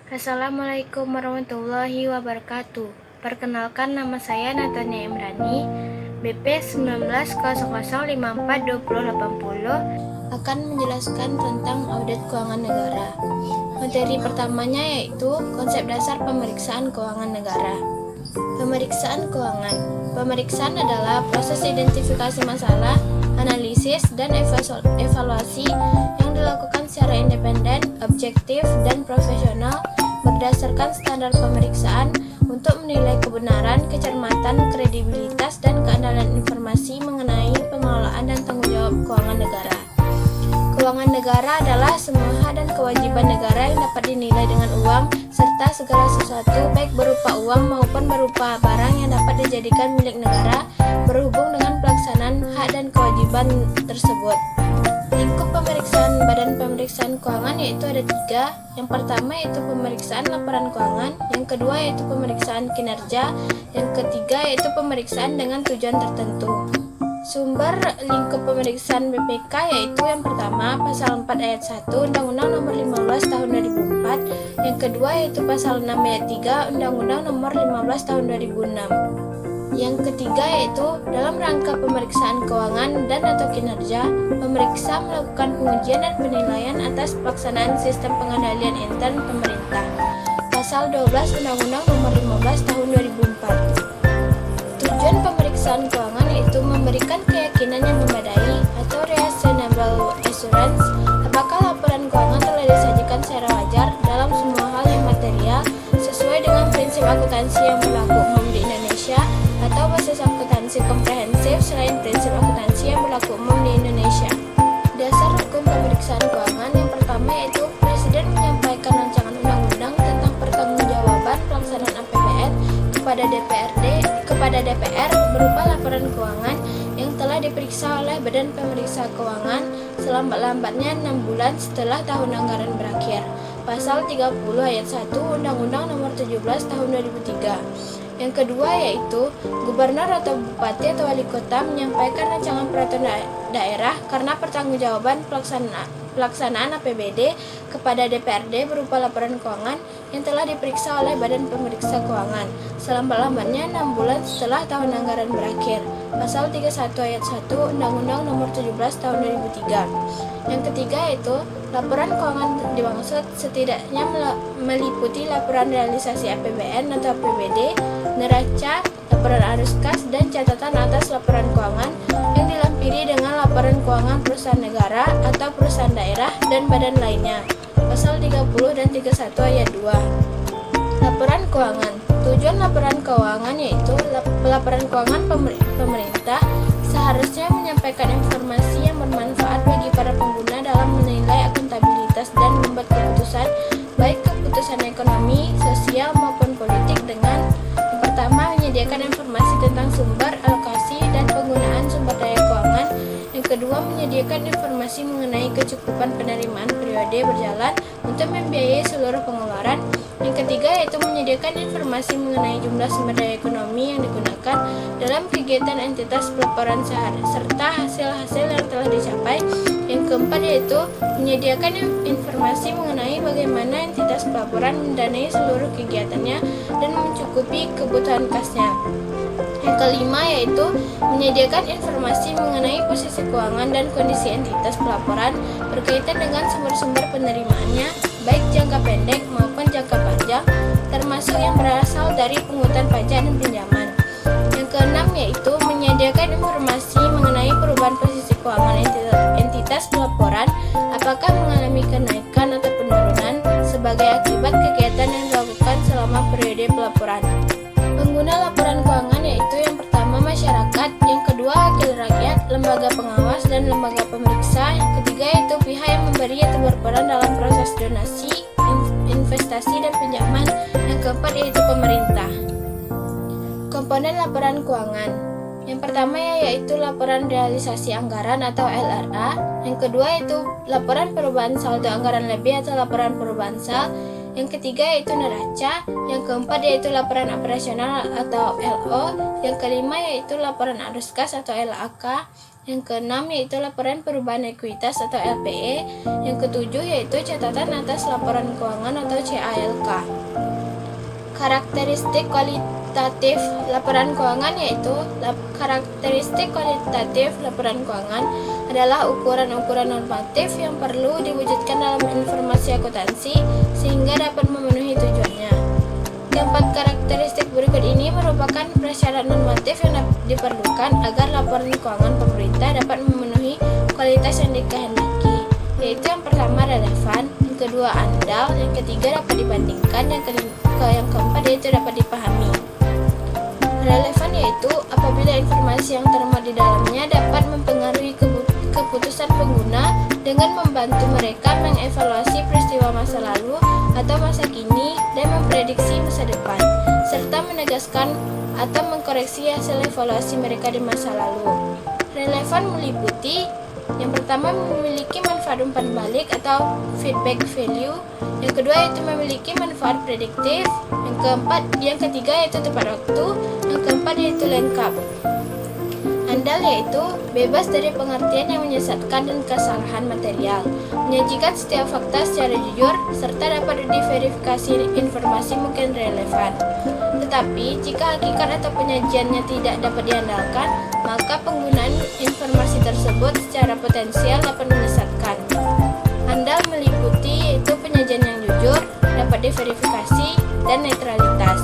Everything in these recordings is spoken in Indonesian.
Assalamualaikum warahmatullahi wabarakatuh. Perkenalkan, nama saya Natania Imrani, BP 1900542080 akan menjelaskan tentang audit keuangan negara. Materi pertamanya yaitu konsep dasar pemeriksaan keuangan negara. Pemeriksaan keuangan. Pemeriksaan adalah proses identifikasi masalah, analisis, dan evaluasi yang dilakukan secara independen, objektif, dan profesional berdasarkan standar pemeriksaan untuk menilai kebenaran, kecermatan, kredibilitas, dan keandalan informasi mengenai pengelolaan dan tanggung jawab keuangan negara. Keuangan negara adalah semua hak dan kewajiban negara yang dapat dinilai dengan uang, serta segala sesuatu baik berupa uang maupun berupa barang yang dapat dijadikan milik negara berhubung dengan pelaksanaan hak dan kewajiban tersebut. Lingkup pemeriksaan Badan Pemeriksaan Keuangan yaitu ada 3. Yang pertama yaitu pemeriksaan laporan keuangan, yang kedua yaitu pemeriksaan kinerja, yang ketiga yaitu pemeriksaan dengan tujuan tertentu. Sumber lingkup pemeriksaan BPK yaitu yang pertama pasal 4 ayat 1 Undang-Undang Nomor 15 Tahun 2004, yang kedua yaitu pasal 6 ayat 3 Undang-Undang Nomor 15 Tahun 2006. Yang ketiga yaitu dalam rangka pemeriksaan keuangan dan atau kinerja, pemeriksa melakukan pengujian dan penilaian atas pelaksanaan sistem pengendalian intern pemerintah. Pasal 12 Undang-Undang Nomor 15 Tahun 2004. Tujuan pemeriksaan keuangan yaitu memberikan keyakinan yang memadai atau reasonable assurance apakah laporan keuangan telah disajikan secara wajar dalam semua hal yang material sesuai dengan prinsip akuntansi yang berlaku umum di Indonesia atau basis akuntansi komprehensif selain prinsip akuntansi yang berlaku umum di Indonesia. Dasar hukum pemeriksaan keuangan yang pertama yaitu Presiden menyampaikan rancangan undang-undang tentang pertanggungjawaban pelaksanaan APBN kepada DPR berupa laporan keuangan yang telah diperiksa oleh Badan Pemeriksa Keuangan selambat-lambatnya 6 bulan setelah tahun anggaran berakhir. Pasal 30 ayat 1 Undang-Undang Nomor 17 Tahun 2003. Yang kedua yaitu gubernur atau bupati atau wali kota menyampaikan rancangan peraturan daerah karena pertanggungjawaban pelaksanaan APBD kepada DPRD berupa laporan keuangan yang telah diperiksa oleh Badan Pemeriksa Keuangan selambat-lambatnya 6 bulan setelah tahun anggaran berakhir. Pasal 31 ayat 1 Undang-Undang Nomor 17 Tahun 2003. Yang ketiga yaitu laporan keuangan dimaksud setidaknya meliputi laporan realisasi APBN atau APBD, neraca, laporan arus kas, dan catatan atas laporan keuangan yang dilampiri dengan laporan keuangan perusahaan negara atau perusahaan daerah dan badan lainnya. Pasal 30 dan 31 ayat 2. Laporan keuangan. Tujuan laporan keuangan yaitu laporan keuangan pemerintah seharusnya menyampaikan informasi yang bermanfaat bagi para pengguna dalam menilai akuntabilitas dan membuat keputusan, baik keputusan ekonomi, sosial maupun politik dengan yang pertama menyediakan informasi tentang sumber, alokasi, dan penggunaan sumber daya keuangan. Yang kedua menyediakan informasi mengenai kecukupan penerimaan periode berjalan untuk membiayai seluruh pengeluaran. Yang ketiga yaitu menyediakan informasi mengenai jumlah sumber daya ekonomi yang digunakan dalam kegiatan entitas pelaporan serta hasil-hasil yang telah dicapai. Yang keempat yaitu menyediakan informasi mengenai bagaimana entitas pelaporan mendanai seluruh kegiatannya dan mencukupi kebutuhan kasnya. Yang kelima yaitu menyediakan informasi mengenai posisi keuangan dan kondisi entitas pelaporan berkaitan dengan sumber-sumber penerimaannya, baik jangka pendek maupun jangka panjang, termasuk yang berasal dari pungutan pajak dan pinjaman. Yang keenam yaitu menyediakan informasi mengenai perubahan posisi keuangan entitas pelaporan, apakah mengalami kenaikan atau penurunan sebagai akibat kegiatan yang dilakukan selama periode pelaporan. Pengguna laporan keuangan yaitu yang pertama masyarakat, yang kedua wakil rakyat, lembaga pengawas, dan lembaga pemeriksa. Yang ketiga yaitu pihak yang memberi atau berperan dalam proses donasi, investasi, dan pinjaman. Yang keempat yaitu pemerintah. Komponen laporan keuangan. Yang pertama yaitu laporan realisasi anggaran atau LRA. Yang kedua yaitu laporan perubahan saldo anggaran lebih atau laporan perubahan sal. Yang ketiga yaitu neraca. Yang keempat yaitu laporan operasional atau LO. Yang kelima yaitu laporan arus kas atau LAK. Yang keenam yaitu laporan perubahan ekuitas atau LPE. Yang ketujuh yaitu catatan atas laporan keuangan atau CALK. Karakteristik kualitatif laporan keuangan yaitu karakteristik kualitatif laporan keuangan adalah ukuran-ukuran normatif yang perlu diwujudkan dalam informasi akuntansi sehingga dapat memenuhi tujuannya. Keempat karakteristik berikut ini merupakan prasyarat normatif yang diperlukan agar laporan keuangan pemerintah dapat memenuhi kualitas yang dikehendaki, yaitu yang pertama relevan, yang kedua andal, yang ketiga dapat dibandingkan, yang keempat yaitu dapat dipahami. Relevan yaitu apabila informasi yang termuat di dalamnya dapat mempengaruhi keputusan pengguna dengan membantu mereka mengevaluasi peristiwa masa lalu atau masa kini dan memprediksi masa depan, serta menegaskan atau mengkoreksi hasil evaluasi mereka di masa lalu. Relevan meliputi yang pertama memiliki manfaat umpan balik atau feedback value, yang kedua yaitu memiliki manfaat prediktif, yang ketiga yaitu tepat waktu, yang keempat yaitu lengkap. Andal yaitu bebas dari pengertian yang menyesatkan dan kesalahan material, menyajikan setiap fakta secara jujur, serta dapat diverifikasi informasi mungkin relevan. Tetapi, jika hakikat atau penyajiannya tidak dapat diandalkan, maka penggunaan informasi tersebut secara potensial dapat menyesatkan. Andal meliputi yaitu penyajian yang jujur, dapat diverifikasi, dan netralitas.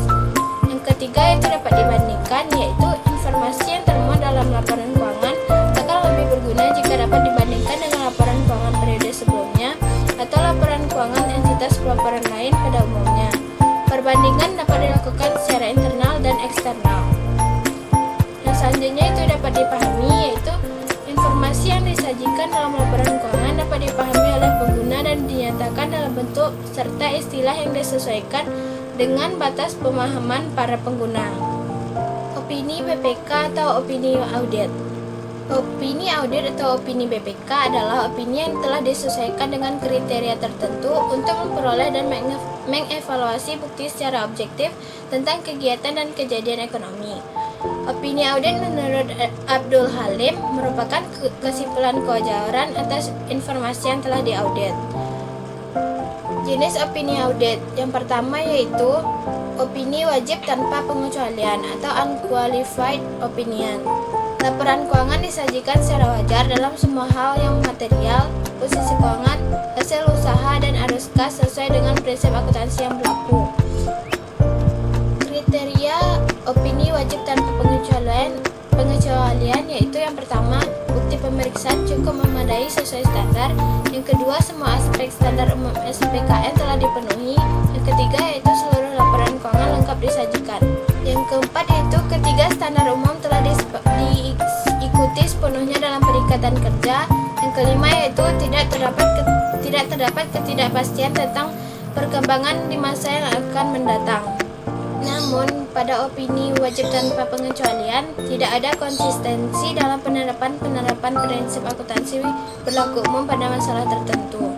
Yang ketiga yaitu dapat dibandingkan, yaitu informasi yang termuat dalam laporan keuangan akan lebih berguna jika dapat dibandingkan dengan laporan keuangan periode sebelumnya atau laporan keuangan entitas pelaporan lain pada umumnya. Perbandingan dapat dilakukan secara internal dan eksternal. Yang selanjutnya itu dapat dipahami, yaitu informasi yang disajikan dalam laporan keuangan dapat dipahami oleh pengguna dan dinyatakan dalam bentuk serta istilah yang disesuaikan dengan batas pemahaman para pengguna. Opini BPK atau opini audit. Opini audit atau opini BPK adalah opini yang telah disesuaikan dengan kriteria tertentu untuk memperoleh dan mengevaluasi bukti secara objektif tentang kegiatan dan kejadian ekonomi. Opini audit menurut Abdul Halim merupakan kesimpulan kewajaran atas informasi yang telah diaudit. Jenis opini audit yang pertama yaitu opini wajib tanpa pengecualian atau unqualified opinion. Laporan keuangan disajikan secara wajar dalam semua hal yang material, posisi keuangan, hasil usaha, dan arus kas sesuai dengan prinsip akuntansi yang berlaku. Kriteria opini wajib tanpa pengecualian yaitu yang pertama, bukti pemeriksaan cukup memadai sesuai standar. Yang kedua, semua aspek standar umum SPKN telah dipenuhi. Yang ketiga yaitu seluruh laporan keuangan lengkap disajikan. Yang keempat yaitu ketiga standar umum telah diikuti sepenuhnya dalam perikatan kerja. Yang kelima yaitu tidak terdapat ketidakpastian tentang perkembangan di masa yang akan mendatang. Namun, pada opini wajib tanpa pengecualian, tidak ada konsistensi dalam penerapan prinsip akuntansi berlaku umum pada masalah tertentu.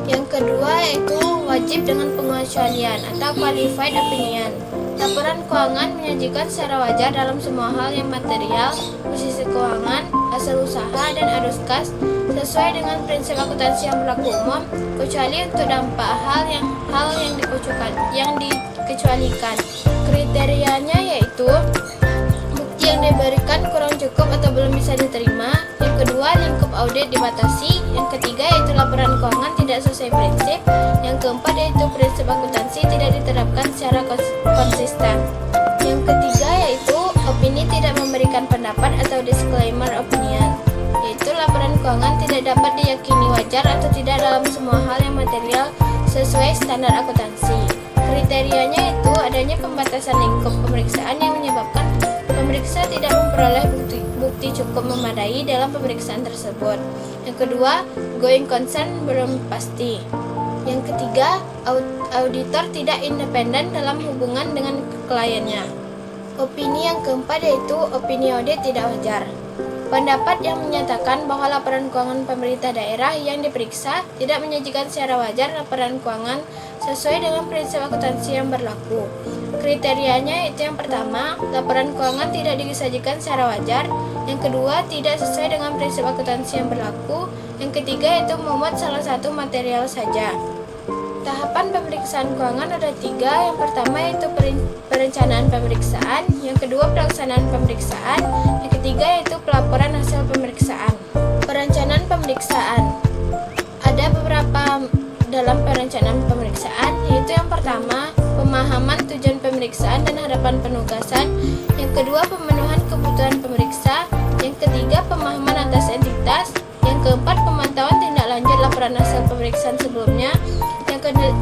Yang kedua yaitu wajib dengan pengecualian atau qualified opinion. Laporan keuangan menyajikan secara wajar dalam semua hal yang material, posisi keuangan, hasil usaha, dan arus kas sesuai dengan prinsip akuntansi yang berlaku umum, kecuali untuk dampak hal yang dikecualikan. Kriterianya yaitu bukti yang diberikan kurang cukup atau belum bisa diterima. Yang kedua, lingkup audit dibatasi. Yang ketiga yaitu laporan keuangan tidak sesuai prinsip. Yang keempat yaitu prinsip akuntansi tidak diterapkan secara konsisten. Yang ketiga yaitu opini tidak memberikan pendapat atau disclaimer opinion, yaitu laporan keuangan tidak dapat diyakini wajar atau tidak dalam semua hal yang material sesuai standar akuntansi. Kriterianya itu adanya pembatasan lingkup pemeriksaan yang menyebabkan pemeriksa tidak memperoleh bukti cukup memadai dalam pemeriksaan tersebut. Yang kedua, going concern belum pasti. Yang ketiga, auditor tidak independen dalam hubungan dengan kliennya. Opini yang keempat yaitu opini audit tidak wajar. Pendapat yang menyatakan bahwa laporan keuangan pemerintah daerah yang diperiksa tidak menyajikan secara wajar laporan keuangan sesuai dengan prinsip akuntansi yang berlaku. Kriterianya itu yang pertama, laporan keuangan tidak disajikan secara wajar. Yang kedua, tidak sesuai dengan prinsip akuntansi yang berlaku. Yang ketiga, itu memuat salah satu material saja. Tahapan pemeriksaan keuangan ada 3. Yang pertama yaitu perencanaan pemeriksaan, yang kedua pelaksanaan pemeriksaan, yang ketiga yaitu pelaporan hasil pemeriksaan. Perencanaan pemeriksaan ada beberapa dalam perencanaan pemeriksaan, yaitu yang pertama pemahaman tujuan pemeriksaan dan hadapan penugasan, yang kedua pemenuhan kebutuhan pemeriksa, yang ketiga pemahaman atas entitas, yang keempat pemantauan tindak lanjut laporan hasil pemeriksaan sebelumnya, yang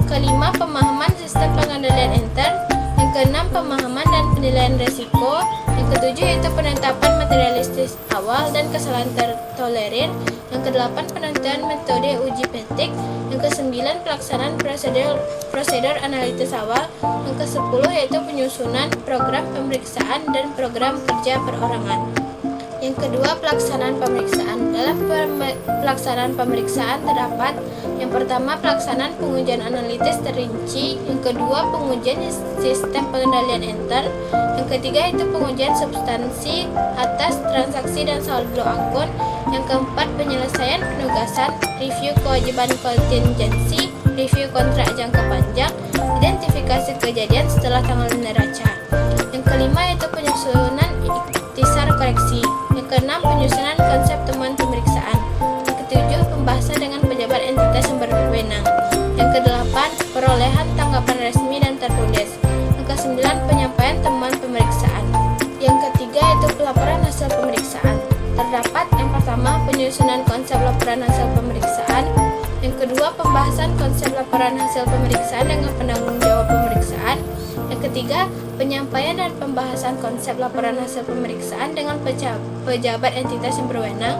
kelima pemahaman sistem pengendalian intern, yang keenam pemahaman dan penilaian risiko, yang ketujuh yaitu penetapan materialistis awal dan kesalahan tertolerir, yang kedelapan penentuan metode uji petik, yang kesembilan pelaksanaan prosedur analitis awal, yang kesepuluh yaitu penyusunan program pemeriksaan dan program kerja perorangan. Yang kedua, pelaksanaan pemeriksaan. Dalam pelaksanaan pemeriksaan terdapat yang pertama pelaksanaan pengujian analitis terinci, yang kedua pengujian sistem pengendalian intern, yang ketiga itu pengujian substansi atas transaksi dan saldo akun, yang keempat penyelesaian penugasan, review kewajiban kontingensi, review kontrak jangka panjang, identifikasi kejadian setelah tanggal neraca. Yang kelima yaitu penyusunan ikhtisar koreksi. Yang keenam penyusunan konsep temuan pemeriksaan. Yang ketujuh pembahasan dengan pejabat entitas yang berwenang. Yang kedelapan perolehan tanggapan resmi dan tertulis. Yang kesembilan penyampaian temuan pemeriksaan. Yang ketiga yaitu pelaporan hasil pemeriksaan. Terdapat yang pertama penyusunan konsep laporan hasil pemeriksaan. Yang kedua pembahasan konsep laporan hasil pemeriksaan dengan penanggung jawab pemeriksaan. Yang ketiga, penyampaian dan pembahasan konsep laporan hasil pemeriksaan dengan pejabat entitas yang berwenang.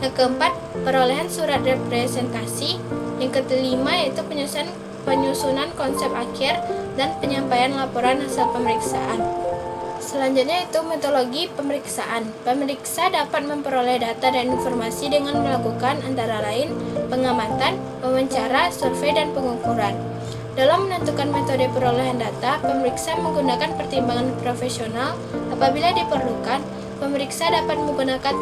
Yang keempat, perolehan surat representasi. Yang kelima yaitu penyusunan konsep akhir dan penyampaian laporan hasil pemeriksaan. Selanjutnya itu metodologi pemeriksaan. Pemeriksa dapat memperoleh data dan informasi dengan melakukan antara lain pengamatan, wawancara, survei, dan pengukuran. Dalam menentukan metode perolehan data, pemeriksa menggunakan pertimbangan profesional. Apabila diperlukan, pemeriksa dapat menggunakan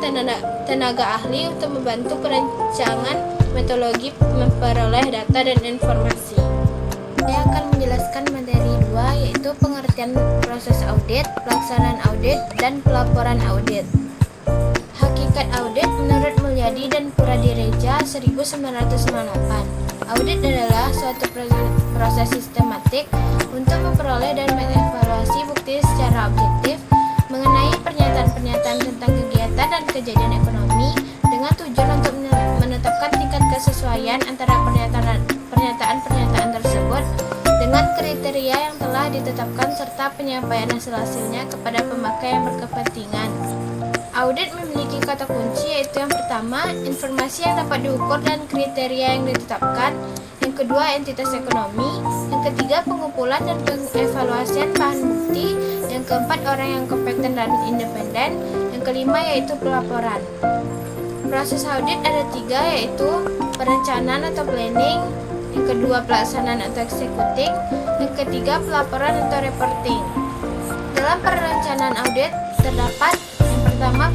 tenaga ahli untuk membantu perancangan metodologi memperoleh data dan informasi. Saya akan menjelaskan materi 2, yaitu pengertian proses audit, pelaksanaan audit, dan pelaporan audit. Hakikat audit menurut Mulyadi dan Puradireja 1998. Audit adalah suatu proses sistematik untuk memperoleh dan mengevaluasi bukti secara objektif mengenai pernyataan-pernyataan tentang kegiatan dan kejadian ekonomi dengan tujuan untuk menetapkan tingkat kesesuaian antara pernyataan-pernyataan tersebut dengan kriteria yang telah ditetapkan serta penyampaian hasil-hasilnya kepada pemakai yang berkepentingan. Audit memiliki kata kunci, yaitu yang pertama, informasi yang dapat diukur dan kriteria yang ditetapkan. Yang kedua, entitas ekonomi. Yang ketiga, pengumpulan dan pengevaluasian bahan bukti. Yang keempat, orang yang kompeten dan independen. Yang kelima, yaitu pelaporan. Proses audit ada 3, yaitu perencanaan atau planning. Yang kedua, pelaksanaan atau executing. Yang ketiga, pelaporan atau reporting. Dalam perencanaan audit terdapat pertama,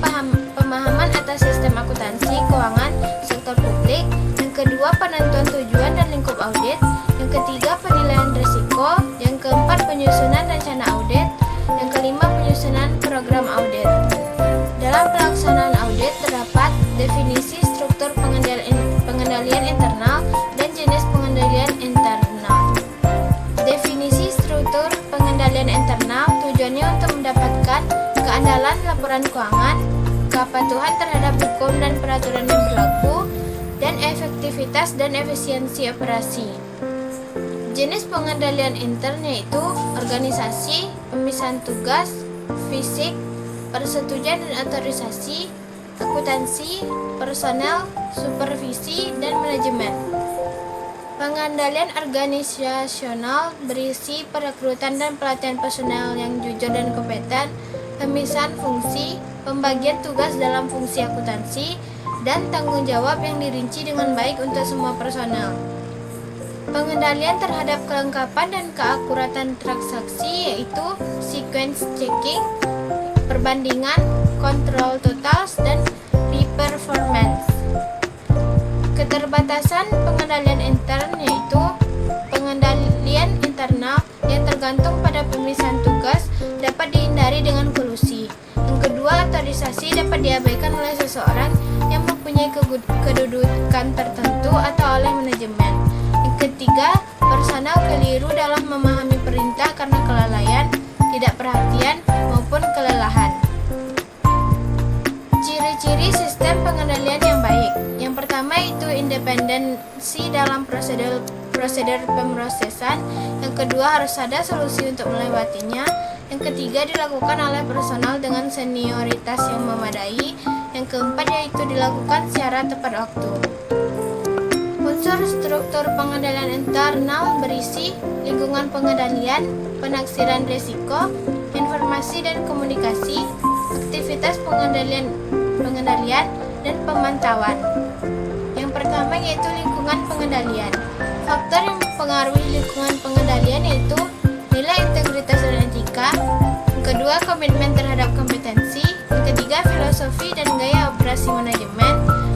pemahaman atas sistem akuntansi keuangan sektor publik. Yang kedua, penentuan tujuan dan lingkup audit. Yang ketiga, penilaian risiko. Yang keempat, penyusunan rencana audit. Yang kelima, penyusunan program audit. Dalam pelaksanaan audit terdapat definisi struktur pengendalian internal dan jenis pengendalian internal. Definisi struktur pengendalian internal tujuannya untuk mendapatkan keandalan laporan keuangan, kepatuhan terhadap hukum dan peraturan yang berlaku, dan efektivitas dan efisiensi operasi. Jenis pengendalian intern yaitu organisasi, pemisahan tugas, fisik, persetujuan dan otorisasi, akuntansi, personel, supervisi, dan manajemen. Pengendalian organisasional berisi perekrutan dan pelatihan personel yang jujur dan kompeten, pemisahan fungsi, pembagian tugas dalam fungsi akuntansi, dan tanggung jawab yang dirinci dengan baik untuk semua personel. Pengendalian terhadap kelengkapan dan keakuratan transaksi yaitu sequence checking, perbandingan, control totals, dan re-performance. Keterbatasan pengendalian intern yaitu pengendalian internal yang tergantung pada pemisahan tugas dapat dihindari dengan kolusi. Yang kedua, otorisasi dapat diabaikan oleh seseorang yang mempunyai kedudukan tertentu atau oleh manajemen. Yang ketiga, personal keliru dalam memahami perintah karena kelalaian, tidak perhatian, maupun kelelahan. Ciri-ciri sistem pengendalian yang baik. Yang pertama itu independensi dalam prosedur pemrosesan. Yang kedua, harus ada solusi untuk melewatinya. Yang ketiga, dilakukan oleh personal dengan senioritas yang memadai. Yang keempat, yaitu dilakukan secara tepat waktu. Unsur struktur pengendalian internal berisi lingkungan pengendalian, penaksiran risiko, informasi dan komunikasi, aktivitas pengendalian dan pemantauan. Yang pertama yaitu lingkungan pengendalian. Faktor yang mempengaruhi lingkungan pengendalian yaitu nilai integritas dan etika. Yang kedua, komitmen terhadap kompetensi. Yang ketiga, filosofi dan gaya operasi manajemen.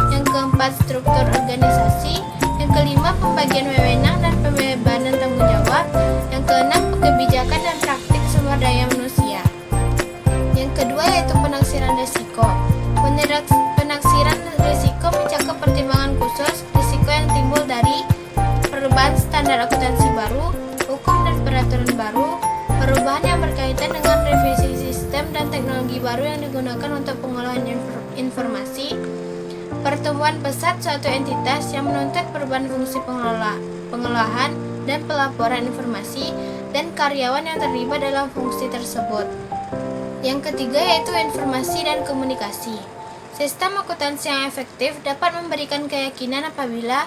Yang keempat, struktur organisasi. Yang kelima, pembagian wewenang dan pembebanan tanggung jawab. Yang keenam, kebijakan dan praktik sumber daya manusia. Yang kedua yaitu penaksiran risiko. Penaksiran risiko mencakup pertimbangan khusus risiko yang timbul dari perubahan standar akuntansi baru, hukum dan peraturan baru, perubahan yang berkaitan dengan revisi sistem dan teknologi baru yang digunakan untuk pengolahan informasi, pertumbuhan pesat suatu entitas yang menuntut perubahan fungsi pengolahan dan pelaporan informasi, dan karyawan yang terlibat dalam fungsi tersebut. Yang ketiga yaitu informasi dan komunikasi. Sistem akuntansi yang efektif dapat memberikan keyakinan apabila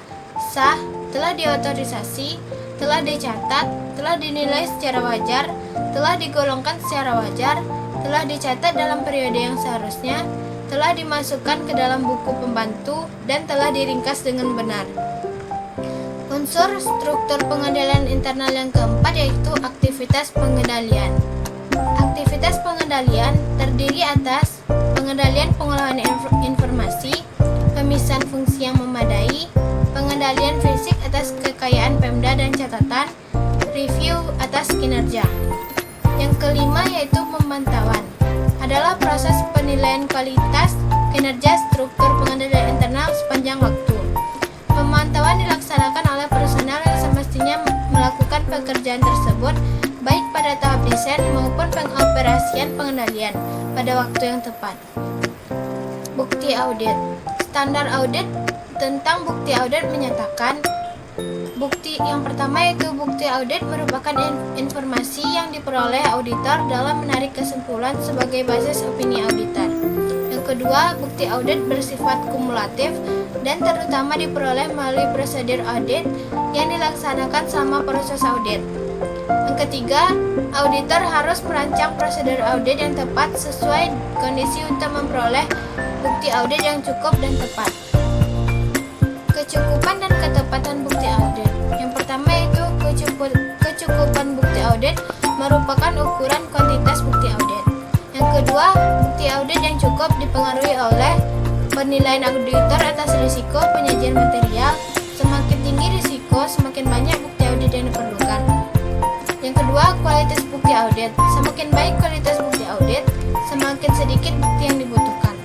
sah, telah diotorisasi, telah dicatat, telah dinilai secara wajar, telah digolongkan secara wajar, telah dicatat dalam periode yang seharusnya, telah dimasukkan ke dalam buku pembantu, dan telah diringkas dengan benar. Unsur struktur pengendalian internal yang keempat yaitu aktivitas pengendalian. Aktivitas pengendalian terdiri atas pengendalian pengolahan informasi, pemisahan fungsi yang memadai, pengendalian fisik atas kekayaan Pemda dan catatan, review atas kinerja. Yang kelima yaitu pemantauan. Adalah proses penilaian kualitas kinerja struktur pengendalian internal sepanjang waktu. Pemantauan dilaksanakan oleh personel yang semestinya melakukan pekerjaan tersebut baik pada tahap desain maupun pengoperasian pengendalian pada waktu yang tepat. Bukti audit. Standar audit tentang bukti audit menyatakan bukti yang pertama yaitu bukti audit merupakan informasi yang diperoleh auditor dalam menarik kesimpulan sebagai basis opini auditor. Yang kedua, bukti audit bersifat kumulatif dan terutama diperoleh melalui prosedur audit yang dilaksanakan selama proses audit. Yang ketiga, auditor harus merancang prosedur audit yang tepat sesuai kondisi untuk memperoleh bukti audit yang cukup dan tepat. Kecukupan dan ketepatan bukti audit. Yang pertama yaitu kecukupan bukti audit merupakan ukuran kuantitas bukti audit. Yang kedua, bukti audit yang cukup dipengaruhi oleh penilaian auditor atas risiko penyajian material. Semakin tinggi risiko, semakin banyak bukti audit yang diperlukan. Yang kedua, kualitas bukti audit. Semakin baik kualitas bukti audit, semakin sedikit bukti yang dibutuhkan.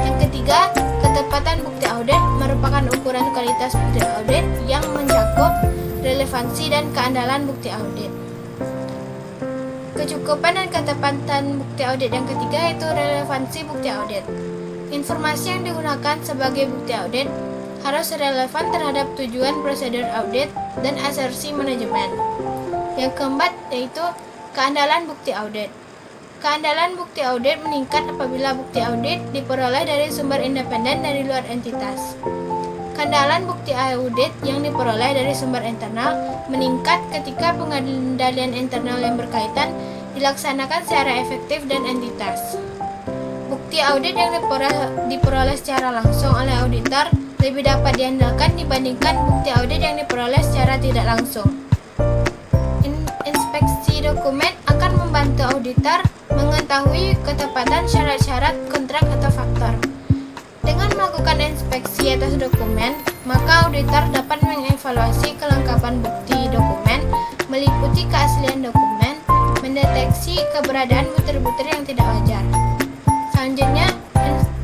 Yang ketiga, ketepatan bukti audit merupakan ukuran kualitas bukti audit yang mencakup relevansi dan keandalan bukti audit. Kecukupan dan ketepatan bukti audit yang ketiga yaitu relevansi bukti audit. Informasi yang digunakan sebagai bukti audit harus relevan terhadap tujuan prosedur audit dan asersi manajemen. Yang keempat yaitu keandalan bukti audit. Keandalan bukti audit meningkat apabila bukti audit diperoleh dari sumber independen dari luar entitas. Keandalan bukti audit yang diperoleh dari sumber internal meningkat ketika pengendalian internal yang berkaitan dilaksanakan secara efektif dan entitas. Bukti audit yang diperoleh secara langsung oleh auditor lebih dapat diandalkan dibandingkan bukti audit yang diperoleh secara tidak langsung. Inspeksi dokumen akan membantu auditor mengetahui ketepatan syarat-syarat kontrak atau faktor. Dengan melakukan inspeksi atas dokumen, maka auditor dapat mengevaluasi kelengkapan bukti dokumen, meliputi keaslian dokumen, mendeteksi keberadaan butir-butir yang tidak wajar. Selanjutnya,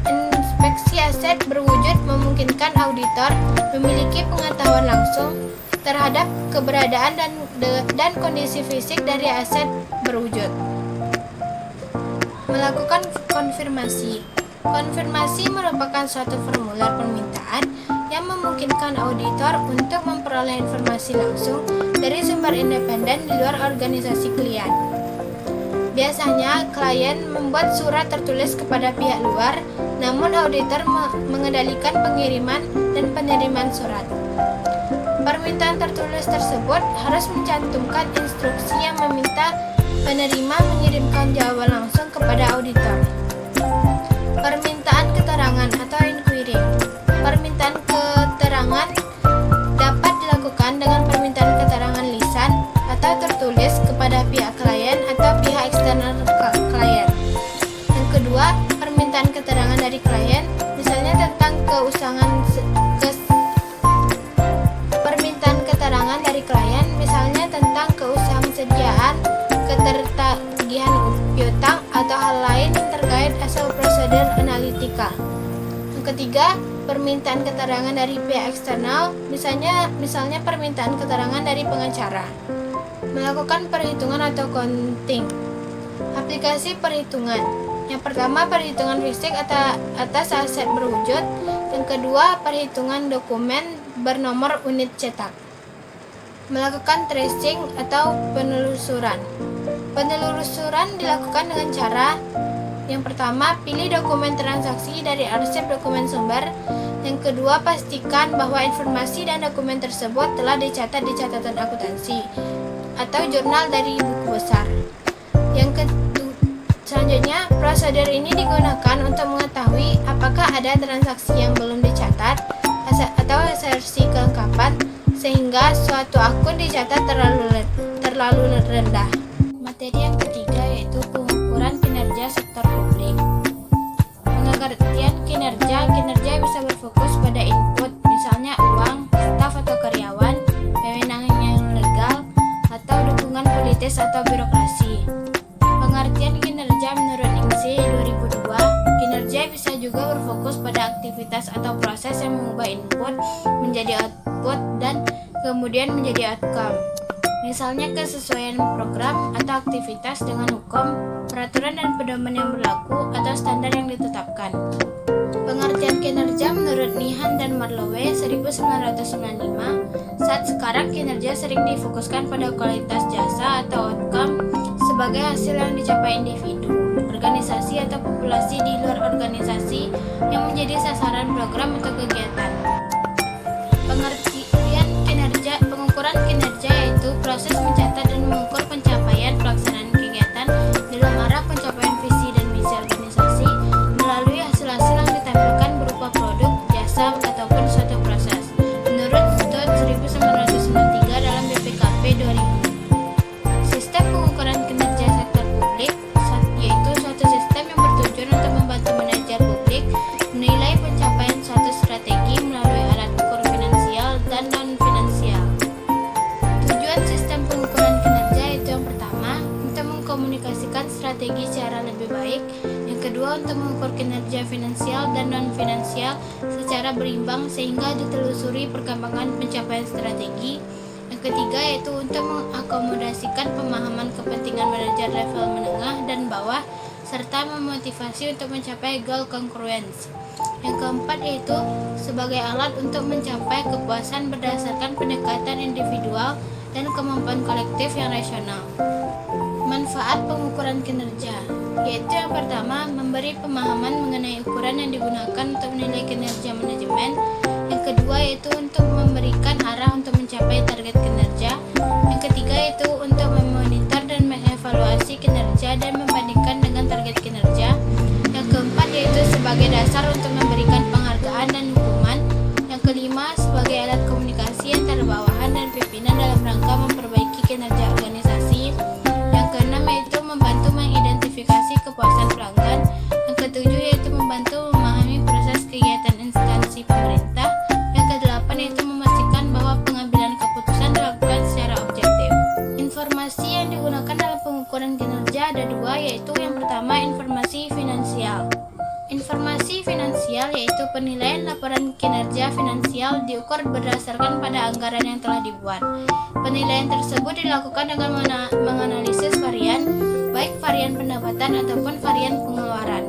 inspeksi aset berwujud memungkinkan auditor memiliki pengetahuan langsung terhadap keberadaan dan kondisi fisik dari aset berwujud. Melakukan konfirmasi. Konfirmasi merupakan suatu formulir permintaan yang memungkinkan auditor untuk memperoleh informasi langsung dari sumber independen di luar organisasi klien. Biasanya, klien membuat surat tertulis kepada pihak luar, namun auditor mengendalikan pengiriman dan penerimaan surat. Permintaan tertulis tersebut harus mencantumkan instruksi yang meminta penerima mengirimkan jawaban langsung kepada auditor. Permintaan keterangan atau inquiry. Permintaan keterangan dapat dilakukan dengan permintaan keterangan lisan atau tertulis kepada pihak klien atau pihak eksternal klien. Yang kedua, permintaan keterangan dari klien, misalnya tentang permintaan keterangan dari klien, misalnya tentang keusahaan sediaan, ketertagihan piutang atau hal lain yang terkait asal prosedur analitika. Yang ketiga, permintaan keterangan dari pihak eksternal, misalnya permintaan keterangan dari pengacara. Melakukan perhitungan atau counting. Aplikasi perhitungan. Yang pertama, perhitungan fisik atas aset berwujud. Yang kedua, perhitungan dokumen bernomor unit cetak. Melakukan tracing atau penelusuran. Penelusuran dilakukan dengan cara: yang pertama, pilih dokumen transaksi dari arsip dokumen sumber. Yang kedua, pastikan bahwa informasi dan dokumen tersebut telah dicatat di catatan akuntansi atau jurnal dari buku besar. Selanjutnya, prosedur ini digunakan untuk mengetahui apakah ada transaksi yang belum dicatat atau versi kelengkapan sehingga suatu akun dicatat terlalu rendah. Materi yang ketiga yaitu pengukuran kinerja sektor publik. Pengertian kinerja bisa berfokus pada input, misalnya uang, staf atau karyawan, kewenangan yang legal, atau dukungan politis atau birokrasi. Pengertian kinerja menurut INGSI 2002, kinerja bisa juga berfokus pada aktivitas atau proses yang mengubah input menjadi output dan kemudian menjadi outcome. Misalnya kesesuaian program atau aktivitas dengan hukum, peraturan dan pedoman yang berlaku atau standar yang ditetapkan. Pengertian kinerja menurut Nihan dan Marlowe 1995, saat sekarang kinerja sering difokuskan pada kualitas jasa atau outcome sebagai hasil yang dicapai individu, organisasi atau populasi di luar organisasi yang menjadi sasaran program atau kegiatan. Pengukuran kinerja yaitu proses mencatat dan mengukur pencapaian pelaksanaan kegiatan dalam arah pencapaian visi dan misi organisasi melalui hasil-hasil yang ditampilkan berupa produk, jasa, ataupun suatu proses. Menurut Stott 1993 dalam BPKP 2000. Sistem pengukuran kinerja sektor publik yaitu suatu sistem yang bertujuan untuk membantu manajer publik menilai pencapaian suatu strategi melalui alat ukur finansial dan non-finansial. Tujuan sistem pengukuran kinerja itu yang pertama, untuk mengkomunikasikan strategi secara lebih baik. Yang kedua, untuk mengukur kinerja finansial dan non-finansial secara berimbang sehingga ditelusuri perkembangan pencapaian strategi. Yang ketiga yaitu untuk mengakomodasikan pemahaman kepentingan manajer level menengah dan bawah serta memotivasi untuk mencapai goal congruence. Yang keempat yaitu sebagai alat untuk mencapai kepuasan berdasarkan pendekatan individual dan kemampuan kolektif yang rasional. Manfaat pengukuran kinerja yaitu yang pertama, memberi pemahaman mengenai ukuran yang digunakan untuk menilai kinerja manajemen. Yang kedua yaitu untuk memberikan arah untuk mencapai target kinerja. Yang ketiga yaitu untuk memonitor dan mengevaluasi kinerja kinerja ada dua, yaitu yang pertama informasi finansial. Informasi finansial yaitu penilaian laporan kinerja finansial diukur berdasarkan pada anggaran yang telah dibuat. Penilaian tersebut dilakukan dengan menganalisis varian, baik varian pendapatan ataupun varian pengeluaran.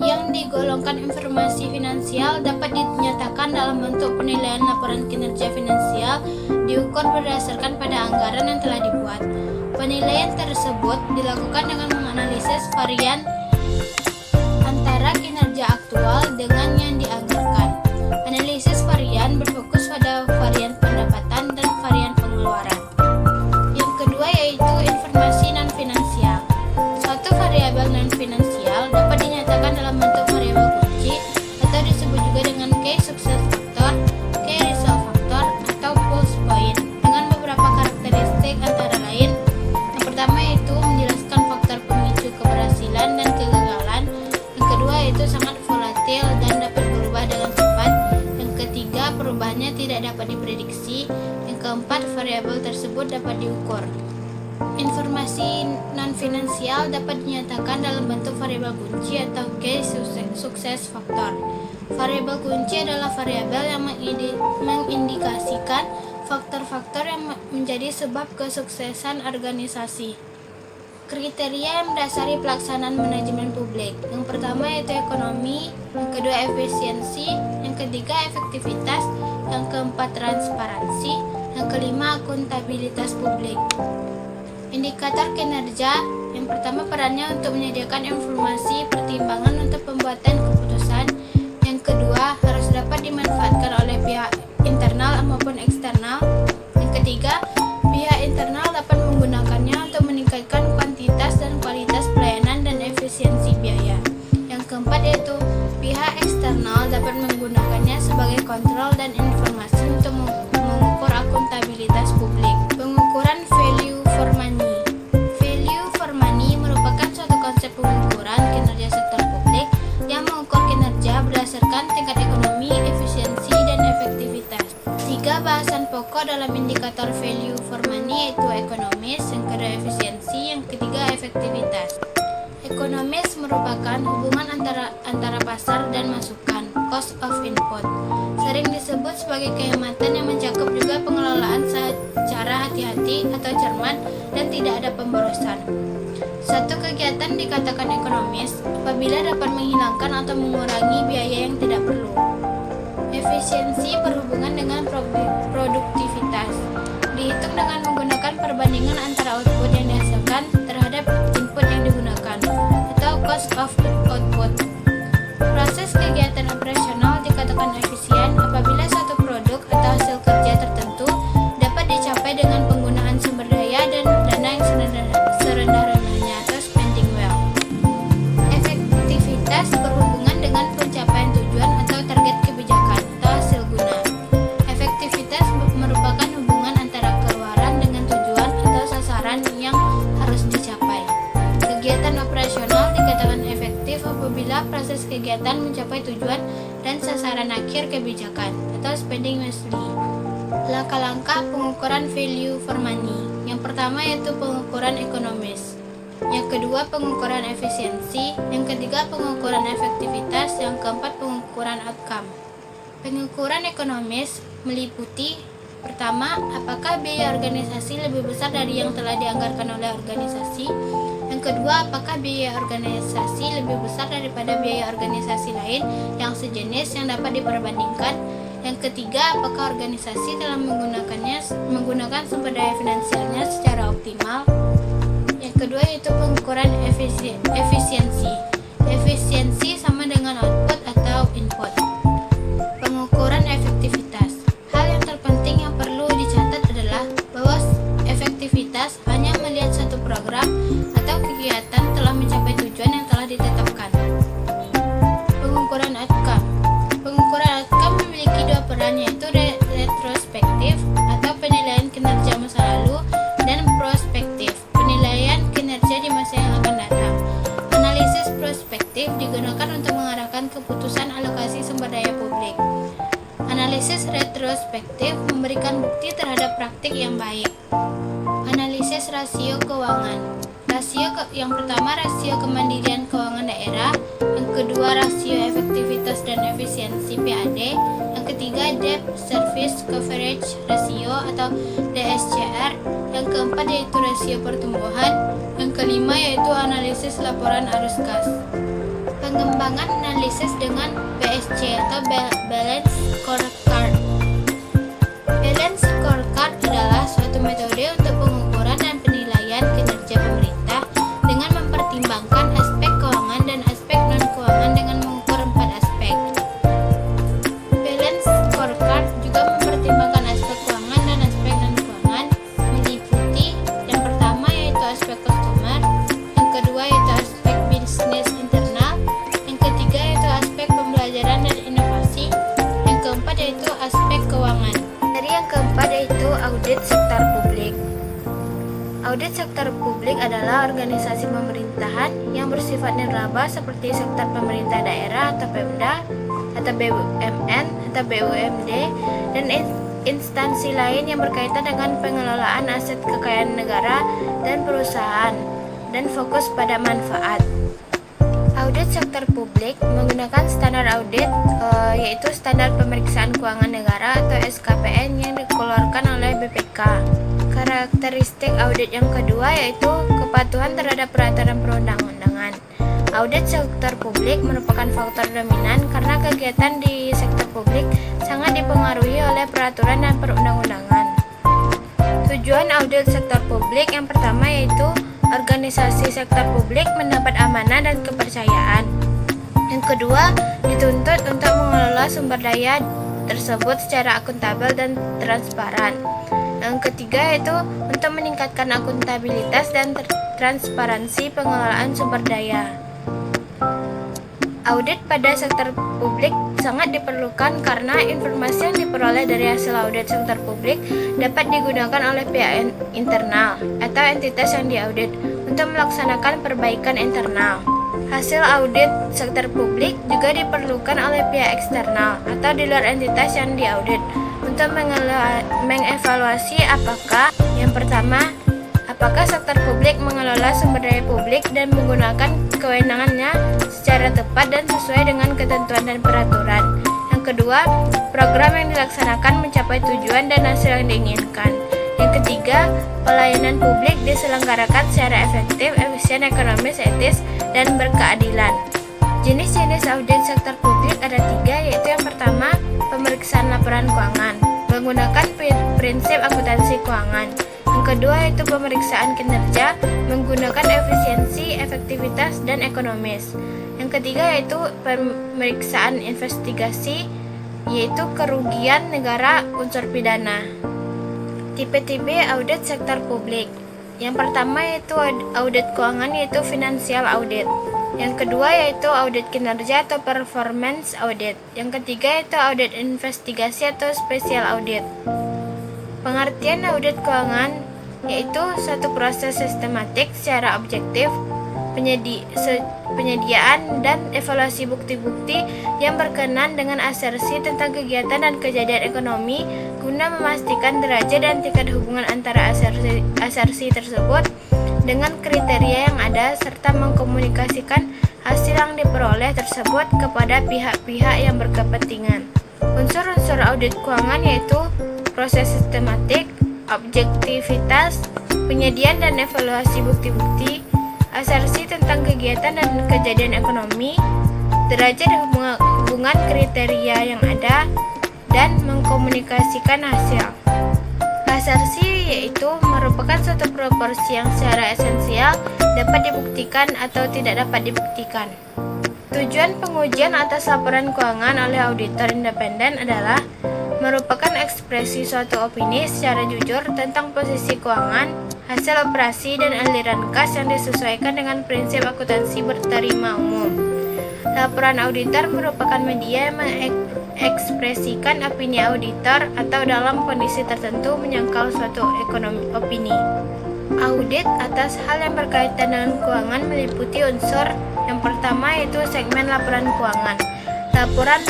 Yang digolongkan informasi finansial dapat dinyatakan dalam bentuk penilaian laporan kinerja finansial diukur berdasarkan pada anggaran yang telah dibuat. Penilaian tersebut dilakukan dengan menganalisis varian antara kinerja aktual dengan yang dianggarkan. Analisis varian berfokus pada varian pendapatan dan varian pengeluaran. Yang kedua yaitu informasi non-finansial. Suatu variabel non-finansial dapat dinyatakan dalam bentuk variabel kunci atau disebut juga dengan key success factor, key result factor, atau pulse point dengan beberapa karakteristik antara lain. Yang pertama yaitu menjelaskan faktor pemicu keberhasilan dan kegagalan. Yang kedua yaitu sangat volatil dan dapat berubah dengan cepat. Yang ketiga, perubahannya tidak dapat diprediksi. Yang keempat, variabel tersebut dapat diukur. Informasi non-finansial dapat dinyatakan dalam bentuk variabel kunci atau key success factor. Variabel kunci adalah variabel yang mengindikasikan faktor-faktor yang menjadi sebab kesuksesan organisasi. Kriteria yang mendasari pelaksanaan manajemen publik. Yang pertama yaitu ekonomi, yang kedua efisiensi, yang ketiga efektivitas, yang keempat transparansi, yang kelima akuntabilitas publik. Indikator kinerja, yang pertama perannya untuk menyediakan informasi pertimbangan untuk pembuatan keputusan. Yang kedua harus dapat dimanfaatkan oleh pihak internal maupun eksternal. Yang ketiga, pihak internal dapat menggunakannya untuk meningkatkan kuantitas dan kualitas pelayanan dan efisiensi biaya. Yang keempat yaitu pihak eksternal dapat menggunakannya sebagai kontrol dan informasi untuk mengukur akuntabilitas publik. Pengukuran value for money. Value for money merupakan suatu konsep pengukuran kinerja sektor publik yang mengukur kinerja berdasarkan tingkat ekonomi, efisiensi, dan efektivitas. Tiga bahasan pokok dalam indikator value for money yaitu ekonomis, yang kedua efisiensi, yang ketiga efektivitas. Ekonomis merupakan hubungan antara pasar dan masukan, cost of input. Sering disebut sebagai kehematan yang mencakup juga pengelolaan secara hati-hati atau cermat dan tidak ada pemborosan. Suatu kegiatan dikatakan ekonomis apabila dapat menghilangkan atau mengurangi biaya yang tidak perlu. Efisiensi berhubungan dengan produktivitas. Dihitung dengan menggunakan perbandingan antara output yang dihasilkan terhadap input yang digunakan atau cost of output. Proses kegiatan operasional dikatakan efisien apabila suatu produk atau hasil kerja tertentu dapat dicapai dengan penggunaan sumber daya dan dana yang serendah-rendahnya atau spending well. Efektivitas berhubungan dengan pencapaian tujuan atau target kebijakan atau hasil guna. Efektivitas merupakan hubungan antara keluaran dengan tujuan atau sasaran yang harus dicapai. Kegiatan operasional dikatakan efektif apabila proses kegiatan mencapai tujuan dan sasaran akhir kebijakan atau spending wisely. Langkah-langkah pengukuran value for money. Yang pertama yaitu pengukuran ekonomis. Yang kedua pengukuran efisiensi. Yang ketiga pengukuran efektivitas. Yang keempat pengukuran outcome. Pengukuran ekonomis meliputi pertama, apakah biaya organisasi lebih besar dari yang telah dianggarkan oleh organisasi? Yang kedua, apakah biaya organisasi lebih besar daripada biaya organisasi lain yang sejenis yang dapat diperbandingkan? Yang ketiga, apakah organisasi telah menggunakan sumber daya finansialnya secara optimal? Yang kedua yaitu pengukuran efisiensi. Efisiensi sama dengan output atau input. Pengukuran efektivitas. Hal yang terpenting yang perlu dicatat adalah bahwa efektivitas hanya melihat satu program atau kegiatan telah mencapai tujuan yang telah ditetapkan. Pengukuran outcome. Pengukuran outcome memiliki dua peran yaitu retrospektif atau penilaian kinerja masa lalu dan prospektif, penilaian kinerja di masa yang akan datang. Analisis prospektif digunakan untuk mengarahkan keputusan alokasi sumber daya publik. Analisis retrospektif memberikan bukti terhadap praktik yang baik. Analisis rasio keuangan. yang pertama rasio kemandirian keuangan daerah, yang kedua rasio efektivitas dan efisiensi PAD, yang ketiga debt service coverage ratio atau DSCR, yang keempat yaitu rasio pertumbuhan, yang kelima yaitu analisis laporan arus kas. Pengembangan analisis dengan BSC atau Balance Scorecard. Balance Scorecard adalah suatu metode untuk pengukuran dan penilaian kinerja pemerintah dengan mempertimbangkan aspek keuangan dan aspek non-keuangan dengan mengukur 4 aspek. Balance Scorecard juga mempertimbangkan aspek keuangan dan aspek non-keuangan, meliputi yang pertama yaitu aspek customer, yang kedua yaitu aspek bisnis internal, yang ketiga yaitu aspek pembelajaran dan inovasi, yang keempat yaitu aspek keuangan. Dari yang keempat yaitu audit sektor publik. Audit sektor publik adalah organisasi pemerintahan yang bersifat nirlaba seperti sektor pemerintah daerah atau Pemda, atau BUMN atau BUMD, dan instansi lain yang berkaitan dengan pengelolaan aset kekayaan negara dan perusahaan, dan fokus pada manfaat. Audit sektor publik menggunakan standar audit yaitu Standar Pemeriksaan Keuangan Negara atau SKPN yang dikeluarkan oleh BPK. Karakteristik audit yang kedua yaitu kepatuhan terhadap peraturan perundang-undangan. Audit sektor publik merupakan faktor dominan karena kegiatan di sektor publik sangat dipengaruhi oleh peraturan dan perundang-undangan. Tujuan audit sektor publik yang pertama yaitu organisasi sektor publik mendapat amanah dan kepercayaan. Yang kedua, dituntut untuk mengelola sumber daya tersebut secara akuntabel dan transparan. Yang ketiga yaitu untuk meningkatkan akuntabilitas dan transparansi pengelolaan sumber daya. Audit pada sektor publik sangat diperlukan karena informasi yang diperoleh dari hasil audit sektor publik dapat digunakan oleh pihak internal atau entitas yang diaudit untuk melaksanakan perbaikan internal. Hasil audit sektor publik juga diperlukan oleh pihak eksternal atau di luar entitas yang diaudit untuk mengevaluasi yang pertama, apakah sektor publik mengelola sumber daya publik dan menggunakan kewenangannya secara tepat dan sesuai dengan ketentuan dan peraturan. Yang kedua, program yang dilaksanakan mencapai tujuan dan hasil yang diinginkan. Yang ketiga, pelayanan publik diselenggarakan secara efektif, efisien, ekonomis, etis, dan berkeadilan. Jenis-jenis audit sektor publik ada 3, yaitu yang pertama, pemeriksaan laporan keuangan menggunakan prinsip akuntansi keuangan. Yang kedua yaitu pemeriksaan kinerja menggunakan efisiensi, efektivitas, dan ekonomis. Yang ketiga yaitu pemeriksaan investigasi, yaitu kerugian negara unsur pidana. Tipe-tipe audit sektor publik. Yang pertama yaitu audit keuangan yaitu financial audit. Yang kedua yaitu audit kinerja atau performance audit. Yang ketiga yaitu audit investigasi atau special audit. Pengertian audit keuangan yaitu suatu proses sistematik secara objektif, penyediaan dan evaluasi bukti-bukti yang berkenan dengan asersi tentang kegiatan dan kejadian ekonomi guna memastikan derajat dan tingkat hubungan antara asersi tersebut dengan kriteria yang ada serta mengkomunikasikan hasil yang diperoleh tersebut kepada pihak-pihak yang berkepentingan. Unsur-unsur audit keuangan yaitu proses sistematik, objektivitas, penyediaan dan evaluasi bukti-bukti, asersi tentang kegiatan dan kejadian ekonomi, derajat hubungan kriteria yang ada, dan mengkomunikasikan hasil. Asersi yaitu merupakan suatu proporsi yang secara esensial dapat dibuktikan atau tidak dapat dibuktikan. Tujuan pengujian atas laporan keuangan oleh auditor independen adalah merupakan ekspresi suatu opini secara jujur tentang posisi keuangan, hasil operasi, dan aliran kas yang disesuaikan dengan prinsip akuntansi berterima umum. Laporan auditor merupakan media yang mengekspresikan opini auditor atau dalam kondisi tertentu menyangkal suatu opini. Audit atas hal yang berkaitan dengan keuangan meliputi unsur yang pertama yaitu segmen laporan keuangan, laporan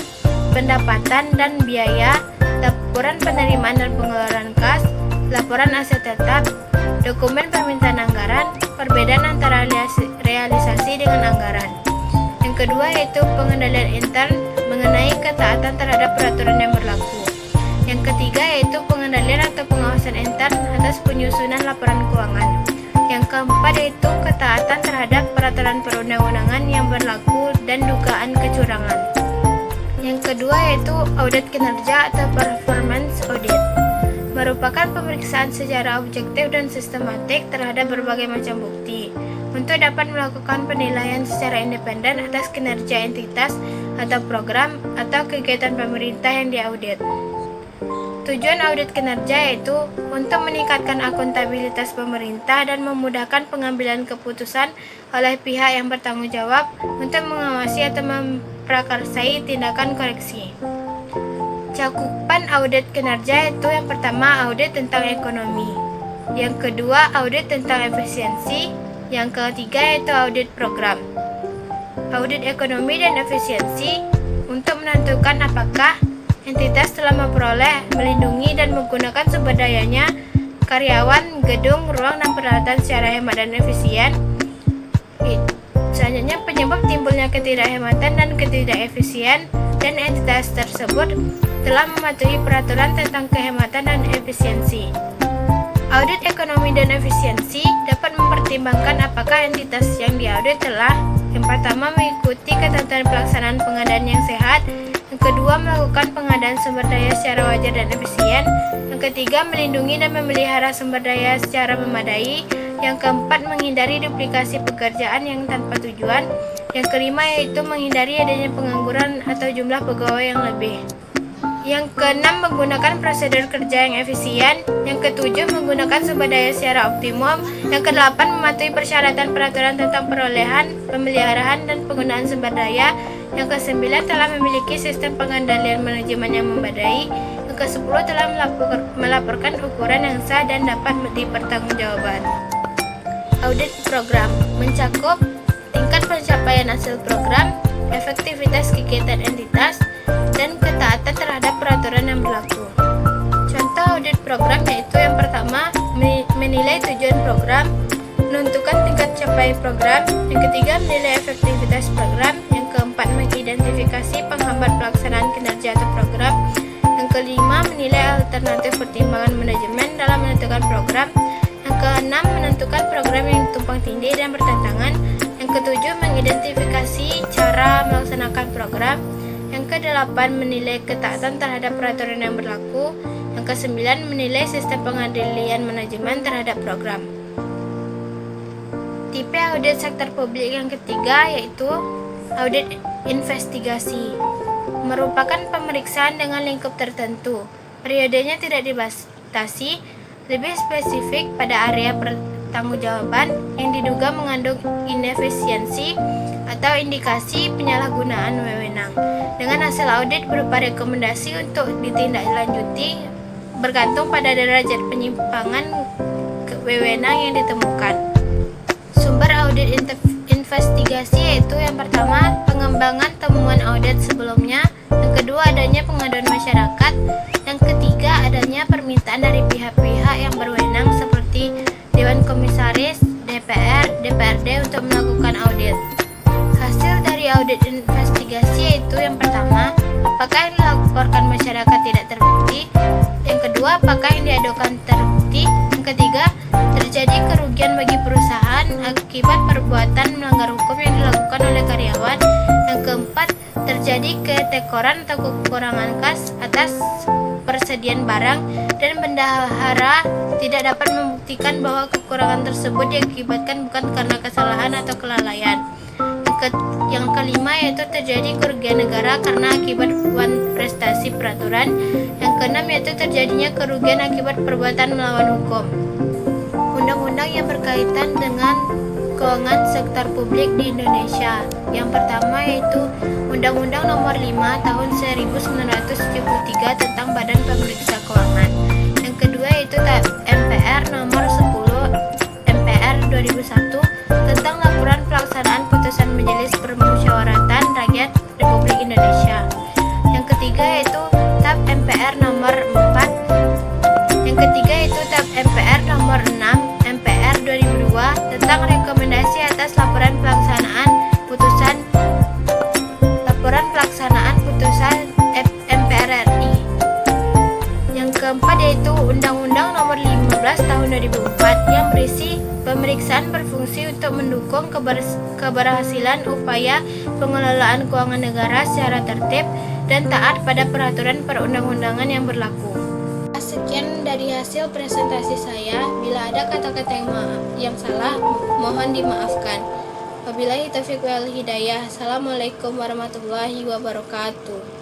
pendapatan dan biaya, laporan penerimaan dan pengeluaran kas, laporan aset tetap, dokumen permintaan anggaran, perbedaan antara realisasi dengan anggaran. Yang kedua yaitu pengendalian intern mengenai ketaatan terhadap peraturan yang berlaku. Yang ketiga yaitu pengendalian atau pengawasan intern atas penyusunan laporan keuangan. Yang keempat yaitu ketaatan terhadap peraturan perundang-undangan yang berlaku dan dugaan kecurangan. Yang kedua yaitu audit kinerja atau performance audit. Merupakan pemeriksaan secara objektif dan sistematik terhadap berbagai macam bukti untuk dapat melakukan penilaian secara independen atas kinerja entitas atau program atau kegiatan pemerintah yang diaudit. Tujuan audit kinerja yaitu untuk meningkatkan akuntabilitas pemerintah dan memudahkan pengambilan keputusan oleh pihak yang bertanggung jawab untuk mengawasi atau memprakarsai tindakan koreksi. Cakupan audit kinerja itu yang pertama audit tentang ekonomi, yang kedua audit tentang efisiensi, yang ketiga yaitu audit program. Audit ekonomi dan efisiensi untuk menentukan apakah entitas telah memperoleh, melindungi dan menggunakan sumber dayanya, karyawan, gedung, ruang dan peralatan secara hemat dan efisien. Selanjutnya penyebab timbulnya ketidakhematan dan ketidakefisien dan entitas tersebut telah mematuhi peraturan tentang kehematan dan efisiensi. Audit ekonomi dan efisiensi dapat mempertimbangkan apakah entitas yang diaudit telah yang pertama mengikuti ketentuan pelaksanaan pengadaan yang sehat, yang kedua melakukan pengadaan sumber daya secara wajar dan efisien, yang ketiga melindungi dan memelihara sumber daya secara memadai, yang keempat menghindari duplikasi pekerjaan yang tanpa tujuan, yang kelima yaitu menghindari adanya pengangguran atau jumlah pegawai yang lebih. Yang keenam menggunakan prosedur kerja yang efisien, yang ketujuh menggunakan sumber daya secara optimum, yang kedelapan mematuhi persyaratan peraturan tentang perolehan, pemeliharaan dan penggunaan sumber daya, yang kesembilan telah memiliki sistem pengendalian manajemen yang memadai, yang kesepuluh telah melaporkan ukuran yang sah dan dapat dipertanggungjawabkan. Audit program mencakup tingkat pencapaian hasil program, efektivitas kegiatan entitas, dan ketaatan terhadap peraturan yang berlaku. Contoh audit program yaitu yang pertama menilai tujuan program, menentukan tingkat capai program, yang ketiga menilai efektivitas program, yang keempat mengidentifikasi penghambat pelaksanaan kinerja atau program, yang kelima menilai alternatif pertimbangan manajemen dalam menentukan program, yang keenam menentukan program yang tumpang tindih dan bertentangan, yang ketujuh mengidentifikasi cara melaksanakan program, yang kedelapan menilai ketaatan terhadap peraturan yang berlaku, yang kesembilan menilai sistem pengendalian manajemen terhadap program. Tipe audit sektor publik yang ketiga yaitu audit investigasi. Merupakan pemeriksaan dengan lingkup tertentu. Periodenya tidak dibatasi, lebih spesifik pada area pertanggungjawaban yang diduga mengandung inefisiensi atau indikasi penyalahgunaan wewenang. Dengan hasil audit berupa rekomendasi untuk ditindaklanjuti bergantung pada derajat penyimpangan wewenang yang ditemukan. Sumber audit investigasi yaitu yang pertama pengembangan temuan audit sebelumnya, yang kedua adanya pengaduan masyarakat, yang ketiga adanya permintaan dari pihak-pihak yang berwenang seperti Dewan Komisaris, DPR, DPRD untuk melakukan audit. Hasil dari audit investigasi yaitu yang pertama, apakah yang dilaporkan masyarakat tidak terbukti, yang kedua, apakah yang diadukan terbukti, yang ketiga, terjadi kerugian bagi perusahaan akibat perbuatan melanggar hukum yang dilakukan oleh karyawan, yang keempat, terjadi ketekoran atau kekurangan kas atas persediaan barang dan bendahara tidak dapat membuktikan bahwa kekurangan tersebut diakibatkan bukan karena kesalahan atau kelalaian. Yang kelima yaitu terjadi kerugian negara karena akibat prestasi peraturan. Yang keenam yaitu terjadinya kerugian akibat perbuatan melawan hukum. Undang-undang yang berkaitan dengan keuangan sektor publik di Indonesia. Yang pertama yaitu Undang-Undang Nomor 5 Tahun 1973 tentang Badan Pemeriksa Keuangan. Yang kedua yaitu MPR Nomor 10 MPR 2001 tentang laporan pelaksanaan putusan Majelis Permusyawaratan Rakyat Republik Indonesia. Yang ketiga yaitu TAP MPR Nomor 4. Yang ketiga yaitu TAP MPR Nomor 6 keempat yaitu Undang-Undang Nomor 15 Tahun 2004 yang berisi pemeriksaan berfungsi untuk mendukung keberhasilan upaya pengelolaan keuangan negara secara tertib dan taat pada peraturan perundang-undangan yang berlaku. Sekian dari hasil presentasi saya. Bila ada kata-kata yang salah, mohon dimaafkan. Wabillahi taufiq wal hidayah. Assalamualaikum warahmatullahi wabarakatuh.